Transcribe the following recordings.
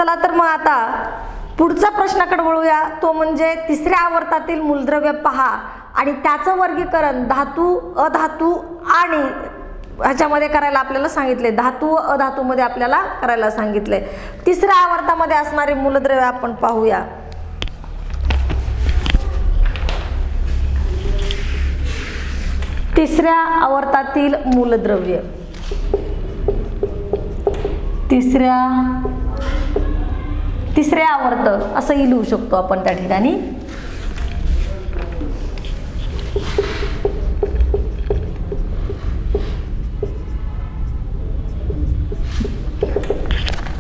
चला तर मग आता पुढचा प्रश्नाकडे वळूया, तो म्हणजे तिसऱ्या आवर्तातील मूलद्रव्य पहा आणि त्याचं वर्गीकरण धातू, अधातू आणि ह्याच्यामध्ये करायला आपल्याला सांगितले, धातू व अधातूमध्ये आपल्याला करायला सांगितले। तिसऱ्या आवर्तामध्ये असणारे मूलद्रव्य आपण पाहूया। तिसऱ्या आवर्तातील मूलद्रव्य, तिसऱ्या आवर्त असंही लिहू शकतो आपण त्या ठिकाणी।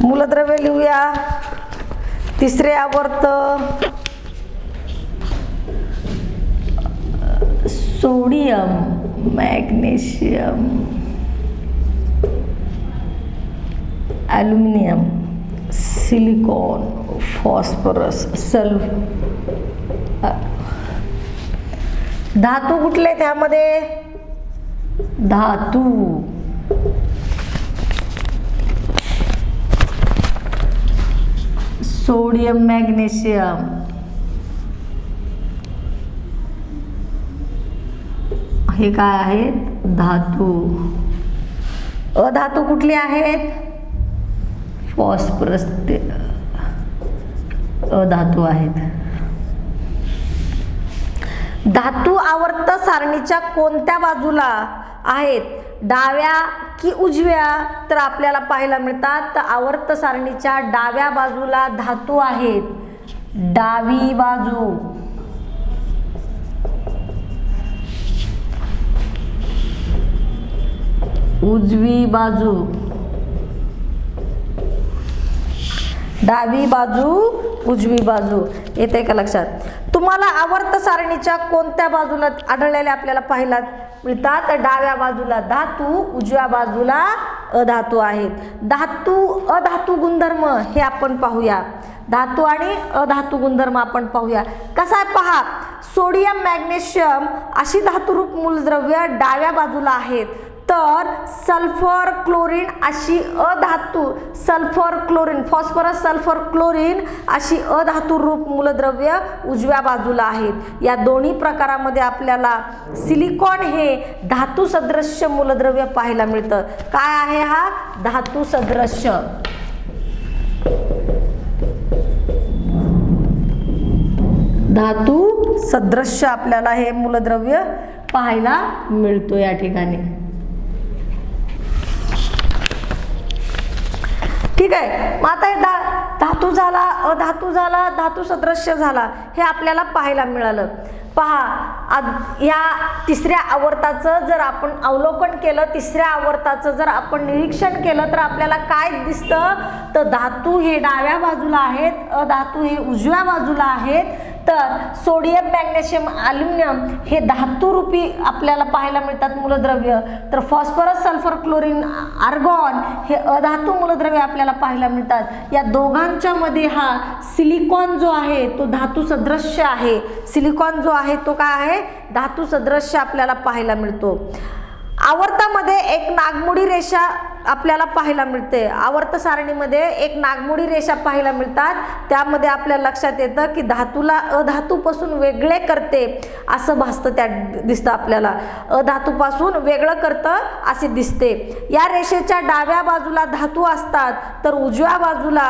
मूलद्रव्य लिहूया। तिसरे आवर्त sodium, magnesium, aluminium, silicon, phosphorus, धातू कुठले त्यामध्ये? धातू सोडियम, मॅग्नेशियम, हे काय आहेत? धातू। अधातू कुठले आहेत? फॉस्फरस, अधातू आहेत। धातू आवर्त सारणीच्या कोणत्या बाजूला आहेत? डाव्या की उजव्या? तर आपल्याला पाहायला मिळतात तर आवर्त सारणीच्या डाव्या बाजूला धातू आहेत, डावी बाजू। उजवी बाजू, डावी बाजू, उजवी बाजू, येते का लक्षात? तुम्हाला आवर्त सारणीच्या कोणत्या बाजूला आढळलेले आपल्याला पाहायला मिळतात? तर डाव्या बाजूला धातू, उजव्या बाजूला अधातू आहेत। धातू अधातू गुणधर्म हे आपण पाहूया। धातू आणि अधातू गुणधर्म आपण पाहूया। कसा आहे पहा, सोडियम, मॅग्नेशियम अशी धातुरूप मूलद्रव्य डाव्या बाजूला आहेत, तर सल्फर, क्लोरीन अशी अधातू, sulphur, chlorine, phosphorus, sulphur, chlorine अशी अधातू रूप मूलद्रव्य उजव्या बाजूला आहेत। या दोन्ही प्रकारामध्ये आपल्याला सिलिकॉन हे धातू सदृश्य मूलद्रव्य पाहायला मिळतं। काय आहे हा? धातू सदृश्य। धातू सदृश्य आपल्याला हे मूलद्रव्य पाहायला मिळतो या ठिकाणी। ठीक आहे, मग आता धातू झाला, अधातू झाला, धातू सदृश्य झाला, हे आपल्याला पाहायला मिळालं। पहा, या तिसऱ्या आवर्ताचं जर आपण अवलोकन केलं, तिसऱ्या आवर्ताचं जर आपण निरीक्षण केलं तर आपल्याला काय दिसतं? तर धातू हे डाव्या बाजूला आहेत, अधातू हे उजव्या बाजूला आहेत। तर सोडियम, मॅग्नेशियम, ॲल्युमिनियम हे धातुरूपी आपल्याला पाहायला मिळतात मूलद्रव्य, तर फॉस्फरस, सल्फर, क्लोरीन, आर्गॉन हे अधातू मूलद्रव्य आपल्याला पाहायला मिळतात। या दोघांच्या मध्ये हा सिलिकॉन जो आहे तो धातू सदृश्य आहे। सिलिकॉन जो आहे तो काय आहे? धातू सदृश्य आपल्याला पाहायला मिळतो। आवर्तामध्ये एक नागमोडी रेषा आपल्याला पाहायला मिळते। आवर्त सारणीमध्ये एक नागमोडी रेषा पाहायला मिळतात। त्यामध्ये आपल्या लक्षात येतं की धातूला अधातूपासून वेगळे करते असं भासतं, त्या दिसतं आपल्याला, अधातूपासून वेगळं करतं असे दिसते। या रेषेच्या डाव्या बाजूला धातू असतात तर उजव्या बाजूला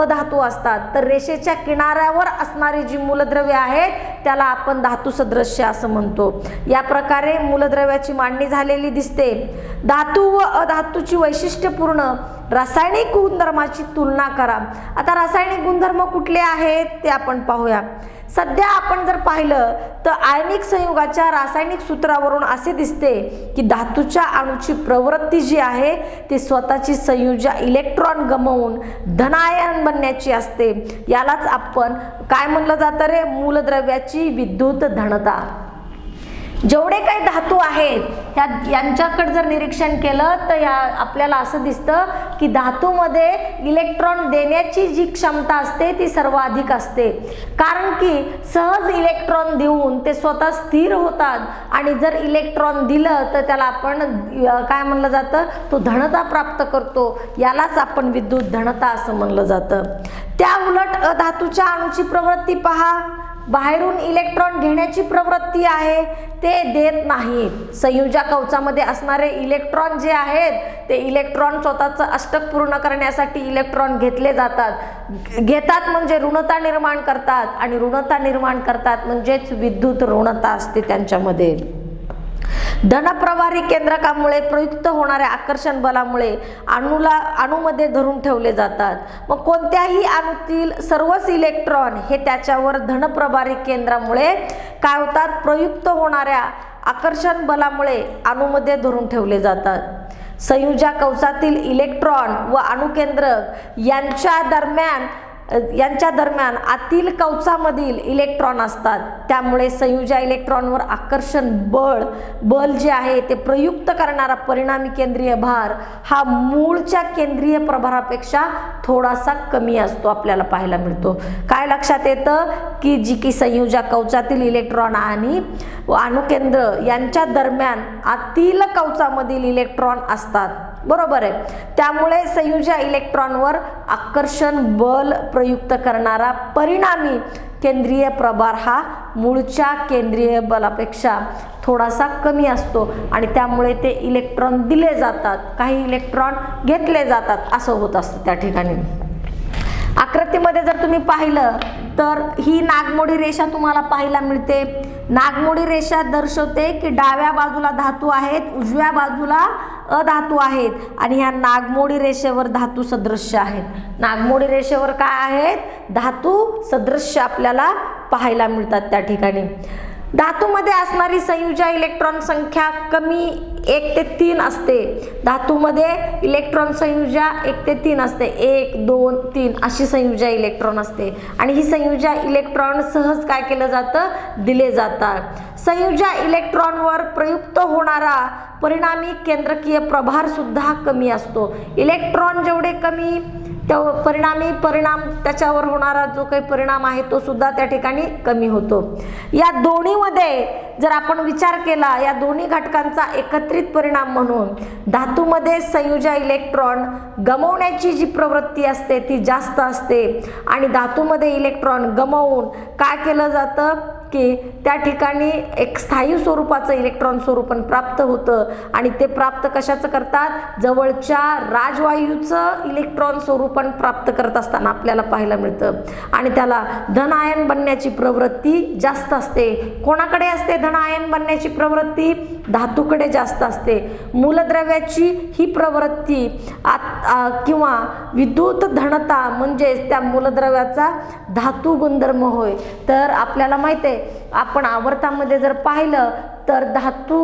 अधातू असतात। तर रेषेच्या किनाऱ्यावर असणारी जी मूलद्रव्ये आहेत त्याला आपण धातू सदृश्य असं म्हणतो। या प्रकारे मूलद्रव्याची मांडणी झालेली दिसते। धातू व अधातूची वैशिष्ट्यपूर्ण रासायनिक गुणधर्माची तुलना करा। आता रासायनिक गुणधर्म कुठले आहेत ते आपण पाहूया। सध्या आपण जर पाहिलं तर आयनिक संयुगाच्या रासायनिक सूत्रावरून असे दिसते की धातूच्या अणूची प्रवृत्ती जी आहे ती स्वतःची संयुजा इलेक्ट्रॉन गमावून धनायन बनण्याची असते। यालाच आपण काय म्हणलं जातं रे? मूलद्रव्याची विद्युत धनता। जेवढे काही धातू आहेत यांच्याकडे जर निरीक्षण केलं तर आपल्याला असं दिसतं की धातूमध्ये इलेक्ट्रॉन देण्याची जी क्षमता असते ती सर्वाधिक असते, कारण की सहज इलेक्ट्रॉन देऊन ते स्वतः स्थिर होतात आणि जर इलेक्ट्रॉन दिलं तर त्याला आपण काय म्हणलं जातं, तो धनता प्राप्त करतो, यालाच आपण विद्युत धनता असं म्हणलं जातं. त्या उलट अधातूच्या अणूची प्रवृत्ती पहा, बाहेरून इलेक्ट्रॉन घेण्याची प्रवृत्ती आहे, ते देत नाहीत. संयुजा कवचामध्ये असणारे इलेक्ट्रॉन जे आहेत ते इलेक्ट्रॉन स्वतःचं अष्टक पूर्ण करण्यासाठी इलेक्ट्रॉन घेतले घेतात म्हणजे ऋणता निर्माण करतात, आणि ऋणता निर्माण करतात म्हणजेच विद्युत ऋणता असते त्यांच्यामध्ये. धनप्रभारी केंद्रकामुळे प्रयुक्त होणाऱ्या आकर्षण बलामुळे अणूमध्ये धरून ठेवले जातात. मग कोणत्याही अणूतील सर्वच इलेक्ट्रॉन हे त्याच्यावर धनप्रभारी केंद्रामुळे काय होतात, प्रयुक्त होणाऱ्या आकर्षण बलामुळे अणूमध्ये धरून ठेवले जातात. संयुजा कवचातील इलेक्ट्रॉन व अणुकेंद्रक यांच्या दरम्यान आतील कवचामधील इलेक्ट्रॉन असतात, त्यामुळे संयुजा इलेक्ट्रॉनवर आकर्षण बल जे आहे ते प्रयुक्त करणारा परिणामी केंद्रीय भार हा मूळच्या केंद्रीय प्रभारापेक्षा थोडासा कमी असतो, आपल्याला पाहायला मिळतो. काय लक्षात येतं की जी की संयुजा कवचातील इलेक्ट्रॉन आणि अणुकेंद्र यांच्या दरम्यान आतील कवचामधील इलेक्ट्रॉन असतात, बरोबर आहे. त्यामुळे संयुजा इलेक्ट्रॉनवर आकर्षण बल प्रयुक्त करणारा परिणामी केंद्रीय प्रभार हा मूळच्या केंद्रीय बलापेक्षा थोडासा कमी असतो आणि त्यामुळे ते इलेक्ट्रॉन दिले जातात, काही इलेक्ट्रॉन घेतले जातात, असं होत असतं त्या ठिकाणी. आकृतीमध्ये जर तुम्ही पाहिलं तर ही नागमोडी रेषा तुम्हाला पाहायला मिळते. नागमोडी रेषा दर्शवते की डाव्या बाजूला धातू आहेत, उजव्या बाजूला अधातू आहेत, आणि ह्या नागमोडी रेषेवर धातू सदृश्य आहेत. नागमोडी रेषेवर काय आहेत, धातू सदृश्य आपल्याला पाहायला मिळतात त्या ठिकाणी. धातूमध्ये असणारी संयुजा इलेक्ट्रॉन संख्या कमी 1 ते 3 असते. धातूमध्ये इलेक्ट्रॉन संयुजा 1 ते 3 असते, 1 2 3 अशी संयुजा इलेक्ट्रॉन असते, आणि ही संयुजा इलेक्ट्रॉन सहज काय केलं जातं, दिले जातात. संयुजा इलेक्ट्रॉनवर प्रयुक्त होणारा परिणामी केंद्रकीय प्रभार सुद्धा कमी असतो. इलेक्ट्रॉन जेवढे कमी परिणाम त्याच्यावर होणारा जो काही परिणाम आहे तो सुद्धा त्या ठिकाणी कमी होतो. या दोन्हीमध्ये जर आपण विचार केला, या दोन्ही घटकांचा एकत्रित परिणाम म्हणून धातूमध्ये संयुजा इलेक्ट्रॉन गमावण्याची जी प्रवृत्ती असते ती जास्त असते, आणि धातूमध्ये इलेक्ट्रॉन गमावून काय केलं जातं की त्या ठिकाणी एक स्थायी स्वरूपाचं इलेक्ट्रॉन स्वरूपण प्राप्त होतं, आणि ते प्राप्त कशाचं करतात, जवळच्या राजवायूचं इलेक्ट्रॉन स्वरूपण प्राप्त करत असताना आपल्याला पाहायला मिळतं, आणि त्याला धन आयन बनण्याची प्रवृत्ती जास्त असते. कोणाकडे असते धन आयन बनण्याची प्रवृत्ती, धातूकडे जास्त असते. मूलद्रव्याची ही प्रवृत्ती किंवा विद्युत धनता म्हणजे त्या मूलद्रव्याचा धातू गुणधर्म होय. तर आपल्याला माहिती आहे, आपण आवर्तामध्ये जर पाहिलं तर धातू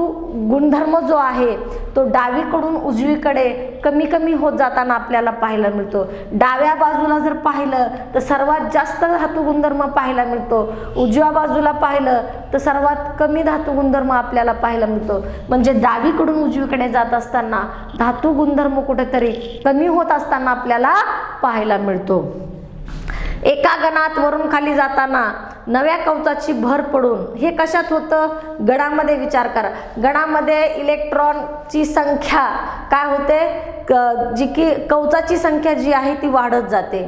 गुणधर्म जो आहे तो डावीकडून उजवीकडे कमी कमी होत जाताना आपल्याला पाहायला मिळतो. डाव्या बाजूला जर पाहिलं तर सर्वात जास्त धातू गुणधर्म पाहायला मिळतो, उजव्या बाजूला पाहिलं तर सर्वात कमी धातू गुणधर्म आपल्याला पाहायला मिळतो. म्हणजे डावीकडून उजवीकडे जात असताना धातू गुणधर्म कुठेतरी कमी होत असताना आपल्याला पाहायला मिळतो. एका गणात वरून खाली जाताना नव्या कवचाची भर पडून हे कशात होतं, गणामध्ये विचार करा. गणामध्ये इलेक्ट्रॉनची संख्या काय होते, जी की कवचाची संख्या जी आहे ती वाढत जाते.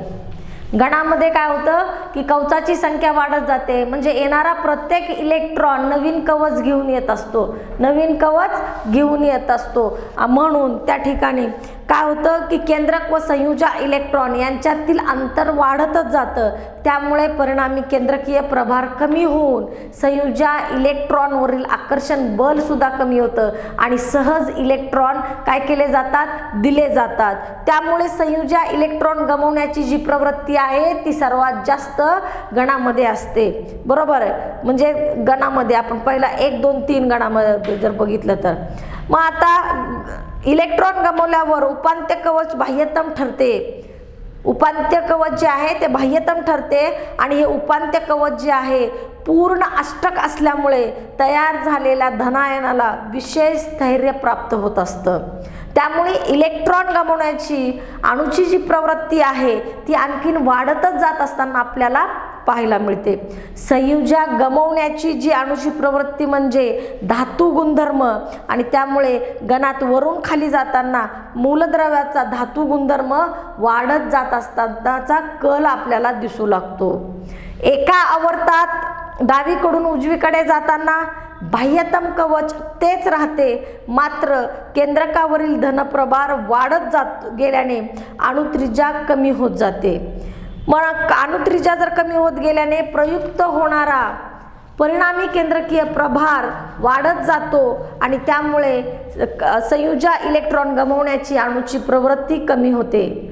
गणामध्ये काय होतं की कवचाची संख्या वाढत जाते, म्हणजे येणारा प्रत्येक इलेक्ट्रॉन नवीन कवच घेऊन येत असतो, नवीन कवच घेऊन येत असतो. म्हणून त्या ठिकाणी काय होतं की केंद्रक व संयुजा इलेक्ट्रॉन यांच्यातील अंतर वाढतच जातं. त्यामुळे परिणामी केंद्रकीय प्रभार कमी होऊन संयुजा इलेक्ट्रॉनवरील आकर्षण बल सुद्धा कमी होतं, आणि सहज इलेक्ट्रॉन काय केले जातात, दिले जातात. त्यामुळे संयुजा इलेक्ट्रॉन गमावण्याची जी प्रवृत्ती आहे ती सर्वात जास्त गणामध्ये असते, बरोबर आहे. म्हणजे गणामध्ये आपण पहिला 1 2 3 गणामध्ये जर बघितलं तर, मग आता इलेक्ट्रॉन गमावल्यावर उपांत्य कवच बाह्यतम ठरते. उपांत्य कवच जे आहे ते बाह्यतम ठरते आणि हे उपांत्य कवच जे आहे पूर्ण अष्टक असल्यामुळे तयार झालेल्या धनायनाला विशेष स्थैर्य प्राप्त होत असतं. त्यामुळे इलेक्ट्रॉन गमावण्याची अणूची जी प्रवृत्ती आहे ती आणखीन वाढतच जात असताना आपल्याला पाहायला मिळते. संयुजा गमावण्याची जी अणूची प्रवृत्ती म्हणजे धातू गुणधर्म आणि त्यामुळे गणात वरून खाली जाताना मूलद्रव्याचा धातू गुणधर्म वाढत जात असतानाचा कल आपल्याला दिसू लागतो. एका आवर्तात डावीकडून उजवीकडे जाताना बाह्यतम कवच तेच राहते, मात्र केंद्रकावरील धनप्रभार वाढत जात गेल्याने अणुत्रिज्या कमी होत जाते. मग अणुत्रिज्या जर कमी होत गेल्याने प्रयुक्त होणारा परिणामी केंद्रकीय प्रभार वाढत जातो आणि त्यामुळे संयुजा इलेक्ट्रॉन गमावण्याची अणूची प्रवृत्ती कमी होते.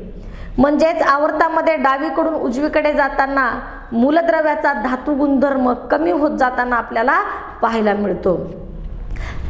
म्हणजेच आवर्तामध्ये डावीकडून उजवीकडे जाताना मूलद्रव्याचा धातू गुणधर्म कमी होत जाताना आपल्याला पाहायला मिळतो.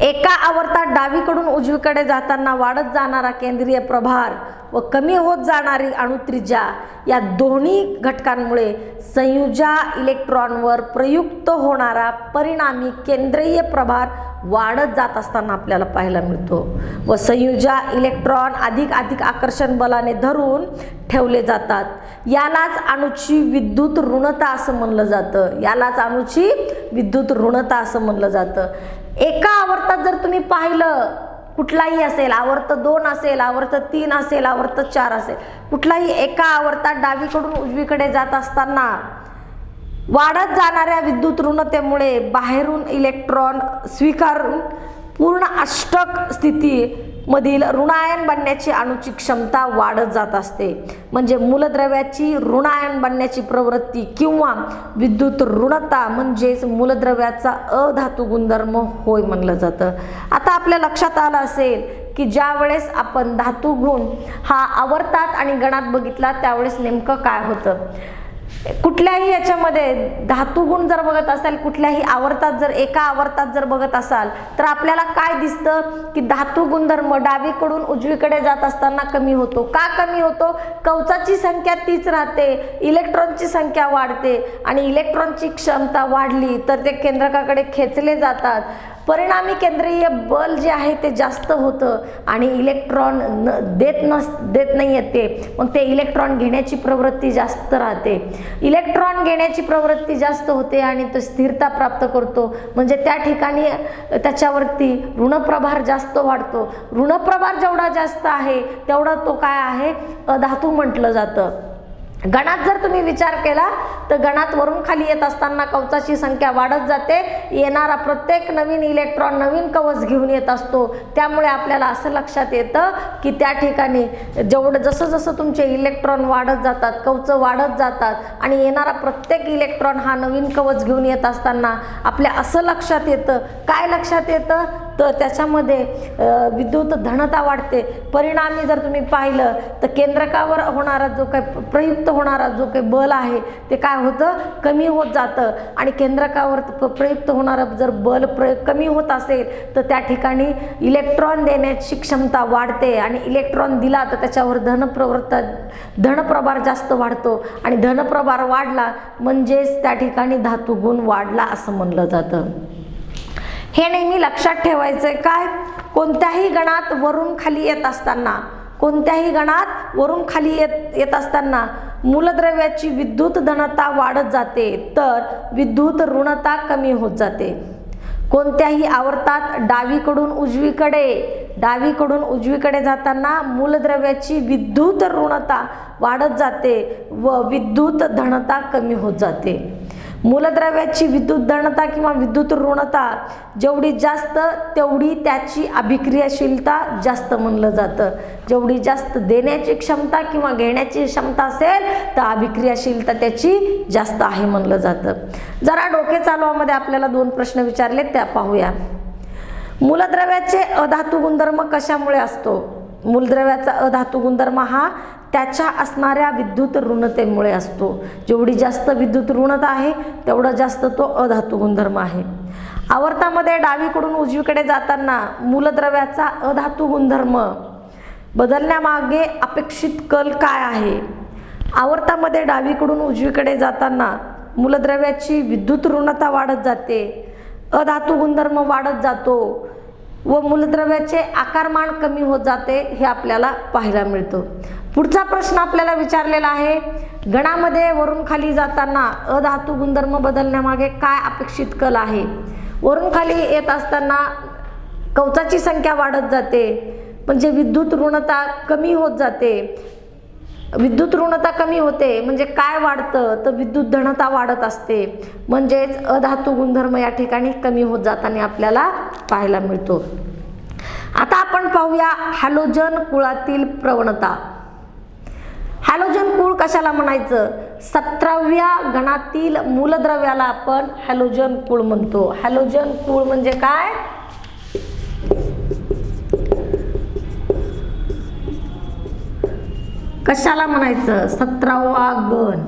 एका आवर्तात डावीकडून उजवीकडे जाताना वाढत जाणारा केंद्रीय प्रभार व कमी होत जाणारी अणुत्रिज्या या दोन्ही घटकांमुळे संयुजा इलेक्ट्रॉनवर प्रयुक्त होणारा परिणामी केंद्रीय प्रभार वाढत जात असताना आपल्याला पाहायला मिळतो व संयुजा इलेक्ट्रॉन अधिक आकर्षण बलाने धरून ठेवले जातात. यालाच अणूची विद्युत ऋणता असं म्हणलं जातं. यालाच अणूची विद्युत ऋणता असं म्हणलं जातं. एका आवर्तात जर तुम्ही पाहिलं, कुठलाही असेल, आवर्त 2 असेल, आवर्त 3 असेल, आवर्त 4 असेल, कुठलाही एका आवर्तात डावीकडून उजवीकडे जात असताना वाढत जाणाऱ्या विद्युत ऋणतेमुळे बाहेरून इलेक्ट्रॉन स्वीकारून पूर्ण अष्टक स्थितीमधील ऋणायन बनण्याची अणूची क्षमता वाढत जात असते. म्हणजे मूलद्रव्याची ऋणायन बनण्याची प्रवृत्ती किंवा विद्युत ऋणता म्हणजेच मूलद्रव्याचा अधातू गुणधर्म होय म्हणलं जातं. आता आपल्या लक्षात आलं असेल की ज्या वेळेस आपण धातू गुण हा आवर्तात आणि गणात बघितला त्यावेळेस नेमकं काय होतं. कुठल्याही याच्यामध्ये धातू गुण जर बघत असाल, कुठल्याही आवर्तात जर एका आवर्तात जर बघत असाल तर आपल्याला काय दिसतं की धातू गुणधर्म डावीकडून उजवीकडे जात असताना कमी होतो. का कमी होतो? कवचाची संख्या तीच राहते, इलेक्ट्रॉनची संख्या वाढते आणि इलेक्ट्रॉनची क्षमता वाढली तर ते केंद्रकाकडे खेचले जातात. परिणामी केंद्रीय बल जे आहे ते जास्त होतं आणि इलेक्ट्रॉन देत नाही आहेत ते, मग ते इलेक्ट्रॉन घेण्याची प्रवृत्ती जास्त राहते. इलेक्ट्रॉन घेण्याची प्रवृत्ती जास्त होते आणि तो स्थिरता प्राप्त करतो. म्हणजे त्या ठिकाणी त्याच्यावरती ऋणप्रभार जास्त वाढतो. ऋणप्रभार जेवढा जास्त आहे तेवढा तो काय आहे, अधातू म्हटलं जातं. गणात जर तुम्ही विचार केला तर गणात वरून खाली येत असताना कवचाची संख्या वाढत जाते. येणारा प्रत्येक नवीन इलेक्ट्रॉन नवीन कवच घेऊन येत असतो. त्यामुळे आपल्याला असं लक्षात येतं की त्या ठिकाणी जसं जसं तुमचे इलेक्ट्रॉन वाढत जातात, कवच वाढत जातात आणि येणारा प्रत्येक इलेक्ट्रॉन हा नवीन कवच घेऊन येत असताना आपल्या असं लक्षात येतं, काय लक्षात येतं तर त्याच्यामध्ये विद्युत धनता वाढते. परिणामी जर तुम्ही पाहिलं तर केंद्रकावर होणारा जो काही प्रयुक्त होणारा जो काही बल आहे ते काय होतं, कमी होत जातं आणि केंद्रकावर प्रयुक्त होणारं जर बल कमी होत असेल तर त्या ठिकाणी इलेक्ट्रॉन देण्याची क्षमता वाढते आणि इलेक्ट्रॉन दिला तर त्याच्यावर धनप्रभार जास्त वाढतो आणि धनप्रभार वाढला म्हणजेच त्या ठिकाणी धातू गुण वाढला असं म्हणलं जातं. हे नेहमी लक्षात ठेवायचंय. काय, कोणत्याही गणात वरून खाली येत असताना, कोणत्याही गणात वरून खाली येत असताना मूलद्रव्याची विद्युत धनता वाढत जाते तर विद्युत ऋणता कमी होत जाते. कोणत्याही आवर्तात डावीकडून उजवीकडे जाताना मूलद्रव्याची विद्युत ऋणता वाढत जाते व विद्युत धनता कमी होत जाते. मूलद्रव्याची विद्युत धनता किंवा विद्युत ऋणता जेवढी जास्त तेवढी त्याची अभिक्रियाशीलता जास्त म्हणलं जातं. जेवढी जास्त देण्याची क्षमता किंवा घेण्याची क्षमता असेल तर अभिक्रियाशीलता त्याची जास्त आहे म्हणलं जातं. जरा डोके चालवामध्ये आपल्याला 2 प्रश्न विचारले त्या पाहूया. मूलद्रव्याचे अधातू गुणधर्म कशामुळे असतो? मूलद्रव्याचा अधातू गुणधर्म हा त्याच्या असणाऱ्या विद्युत ऋणतेमुळे असतो. जेवढी जास्त विद्युत ऋणता आहे तेवढा जास्त तो अधातू गुणधर्म आहे. आवर्तामध्ये डावीकडून उजवीकडे जाताना मूलद्रव्याचा अधातू गुणधर्म बदलण्यामागे अपेक्षित कल काय आहे? आवर्तामध्ये डावीकडून उजवीकडे जाताना मूलद्रव्याची विद्युत ऋणता वाढत जाते, अधातू गुणधर्म वाढत जातो व मूलद्रव्याचे आकारमान कमी होत जाते, हे आपल्याला पाहायला मिळतं. पुढचा प्रश्न आपल्याला विचारलेला आहे, गणामध्ये वरून खाली जाताना अधातू गुणधर्म बदलण्यामागे काय अपेक्षित कल आहे? वरून खाली येत असताना कवचाची संख्या वाढत जाते, म्हणजे विद्युत ऋणता कमी होत जाते. विद्युत ऋणता कमी होते म्हणजे काय वाढतं, तर विद्युत धनता वाढत असते, म्हणजेच अधातू गुणधर्म या ठिकाणी कमी होत जाताना आपल्याला पाहायला मिळतो. आता आपण पाहूया हॅलोजन कुळातील प्रवणता. हॅलोजन कुळ कशाला म्हणायचं? 17व्या गणातील मूलद्रव्याला आपण हॅलोजन कुळ म्हणतो. हॅलोजन कुळ म्हणजे काय? कशाला म्हणायचं? 17वा गण.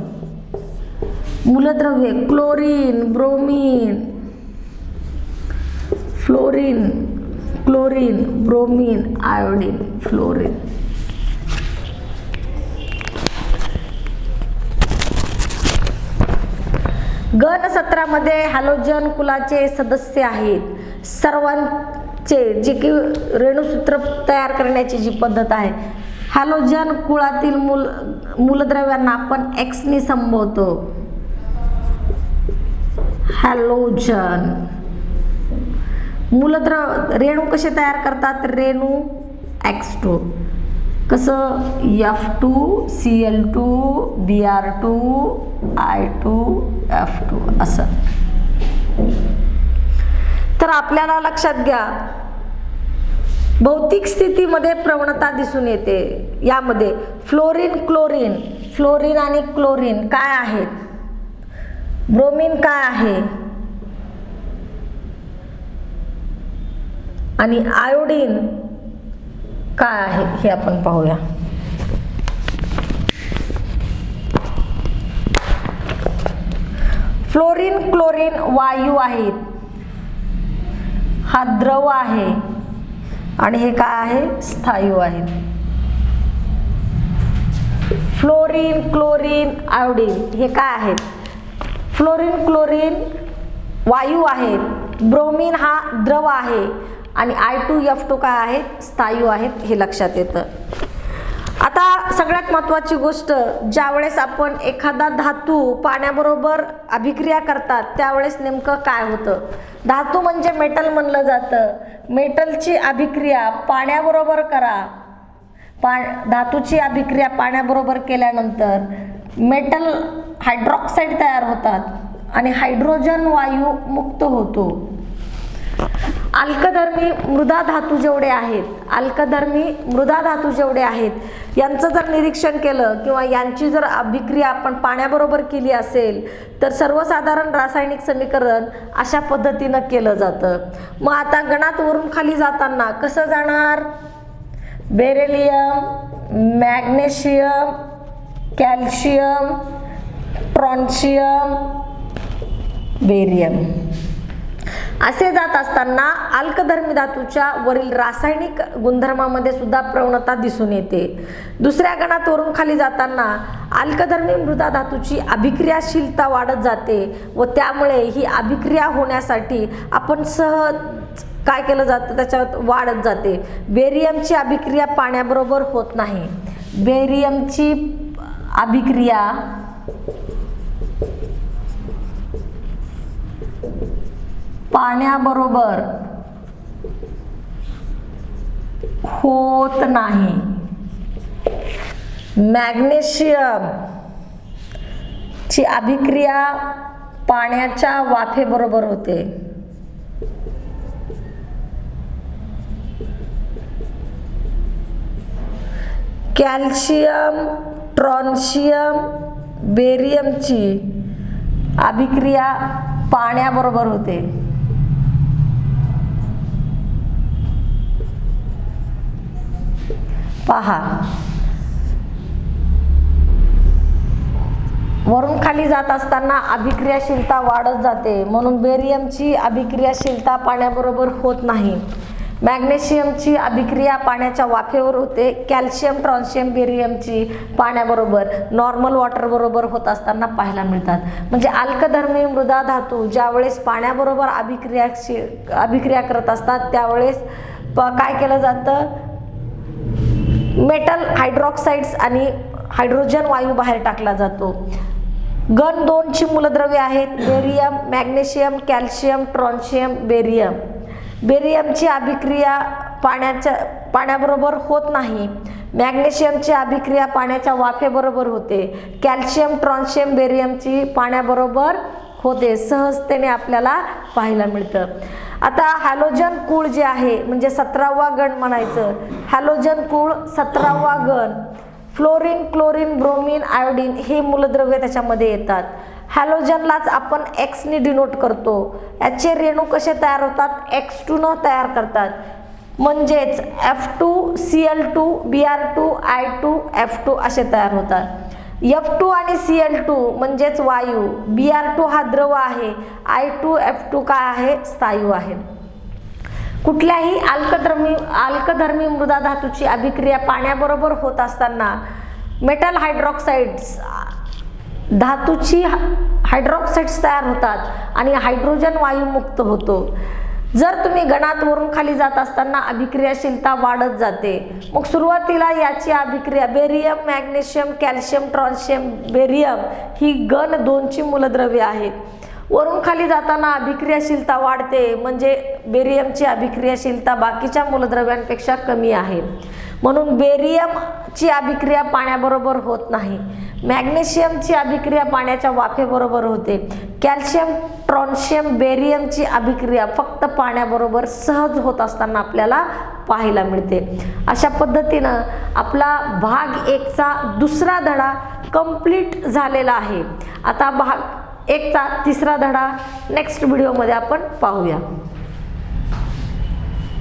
मूलद्रव्ये chlorine, bromine, fluorine, chlorine, bromine, iodine, fluorine. गण 17 मध्ये हॅलोजन कुलाचे सदस्य आहेत. सर्वांचे जे की रेणुसूत्र तयार करण्याची जी पद्धत आहे, हॅलोजन कुळातील मूलद्रव्यांना आपण X ने संबोधतो. हॅलोजन मूलद्रव्य रेणू कसे तयार करतात? रेणू X2. कसं? F2Cl2 Br2 I2 F2 असं. तर आपल्याला लक्षात घ्या, भौतिक स्थितीमध्ये प्रवणता दिसून येते. यामध्ये फ्लोरीन, क्लोरीन, फ्लोरीन आणि क्लोरीन काय आहेत? ब्रोमीन काय आहे? आणि आयोडीन काय आहे हे आपण पाहूया. फ्लोरीन, क्लोरीन वायू आहेत, हा द्रव आहे आणि हे काय आहे? स्थायू आहेत. फ्लोरीन, क्लोरीन, आयोडीन हे काय आहेत? फ्लोरीन, क्लोरीन वायू आहेत, ब्रोमीन हा द्रव आहे आणि I2F2 काय आहेत? स्थायू आहेत, हे लक्षात येतं. आता सगळ्यात महत्त्वाची गोष्ट, ज्यावेळेस आपण एखादा धातू पाण्याबरोबर अभिक्रिया करतात त्यावेळेस नेमकं काय होतं? धातू म्हणजे मेटल म्हणलं जातं. मेटलची अभिक्रिया पाण्याबरोबर करा. धातूची अभिक्रिया पाण्याबरोबर केल्यानंतर मेटल हायड्रॉक्साईड तयार होतात आणि हायड्रोजन वायू मुक्त होतो. अल्कधर्मी मृदा धातू जेवढे आहेत, अल्कधर्मी मृदा धातू जेवढे आहेत यांचं जर निरीक्षण केलं किंवा यांची जर अभिक्रिया आपण पाण्याबरोबर केली असेल तर सर्वसाधारण रासायनिक समीकरण अशा पद्धतीनं केलं जातं. मग आता गणात वरून खाली जाताना कसं जाणार? बेरिलियम, मॅग्नेशियम, कॅल्शियम, ट्रॉन्शियम, बेरियम असे जात असताना अल्कधर्मी धातूच्या वरील रासायनिक गुणधर्मामध्ये सुद्धा प्रवणता दिसून येते. दुसऱ्या गणात वरून खाली जाताना अल्कधर्मी मृदा धातूची अभिक्रियाशीलता वाढत जाते व त्यामुळे ही अभिक्रिया होण्यासाठी आपण सहज काय केलं जातं? त्याच्यात वाढत जाते. बेरियमची अभिक्रिया पाण्याबरोबर होत नाही. बेरियमची अभिक्रिया पाण्याबरोबर होत नाही. मॅग्नेशियम ची अभिक्रिया पाण्याच्या वाफेबरोबर होते. कॅल्शियम, ट्रॉन्शियम, बेरियमची अभिक्रिया पाण्याबरोबर होते. पहा, वरून खाली जात असताना अभिक्रियाशीलता वाढत जाते म्हणून बेरियमची अभिक्रियाशीलता पाण्याबरोबर होत नाही. मॅग्नेशियमची अभिक्रिया पाण्याच्या वाफेवर होते. कॅल्शियम ट्रॉन्शियम बेरियमची पाण्याबरोबर नॉर्मल वॉटर बरोबर होत असताना पाहायला मिळतात. म्हणजे अल्कधर्मी मृदा धातू ज्यावेळेस पाण्याबरोबर अभिक्रिया करत असतात त्यावेळेस काय केलं जातं, मेटल हायड्रॉक्साईड्स आणि हायड्रोजन वायू बाहेर टाकला जातो. गण 2 ची मूलद्रव्ये आहेत बेरियम, मॅग्नेशियम, कॅल्शियम, ट्रॉन्शियम, बेरियम. बेरियमची अभिक्रिया पाण्याबरोबर होत नाही. मॅग्नेशियमची अभिक्रिया पाण्याच्या वाफेबरोबर होते. कॅल्शियम ट्रॉन्शियम बेरियमची पाण्याबरोबर होते, सहजतेने आपल्याला पाहायला मिळतं. आता हॅलोजन कुळ जे आहे म्हणजे 17वा गण म्हणायचं. हॅलोजन कुळ 17वा गण. फ्लोरीन, क्लोरीन, ब्रोमीन, आयोडीन हे मूलद्रव्ये त्याच्यामध्ये येतात. हॅलोजनलाच आपण X ने डिनोट करतो. याचे रेणू कसे तयार होतात, X2 न तयार करतात. म्हणजेच F2Cl2 Br2 I2 F2 असे तयार होतात. F2 आणि Cl2 म्हणजेच वायू, Br2 हा द्रव आहे, I2 F2 काय आहे, स्थायू आहे. कुठल्याही अल्कधर्मी मृदा धातूची अभिक्रिया पाण्याबरोबर होत असताना मेटल हायड्रॉक्साईड्स धातूची हायड्रॉक्साईड्स तयार होतात आणि हायड्रोजन वायू मुक्त होतो. जर तुम्ही गणात वरून खाली जात असताना अभिक्रियाशीलता वाढत जाते. मग सुरुवातीला याची अभिक्रिया बेरियम, मॅग्नेशियम, कॅल्शियम, ट्रॉन्शियम, बेरियम ही गण 2 ची मूलद्रव्ये आहेत. वरून खाली जाताना अभिक्रियाशीलता वाढते म्हणजे बेरियमची अभिक्रियाशीलता बाकीच्या मूलद्रव्यांपेक्षा कमी आहे. म्हणून बेरियमची अभिक्रिया पाण्याबरोबर होत नाही. मॅग्नेशियमची अभिक्रिया पाण्याच्या वाफेबरोबर होते. कॅल्शियम ट्रॉन्शियम बेरियमची अभिक्रिया फक्त पाण्याबरोबर सहज होत असताना आपल्याला पाहायला मिळते. अशा पद्धतीनं आपला भाग 1 चा दुसरा धडा कंप्लीट झालेला आहे. आता भाग 1 चा तिसरा धडा नेक्स्ट व्हिडिओमध्ये आपण पाहूया.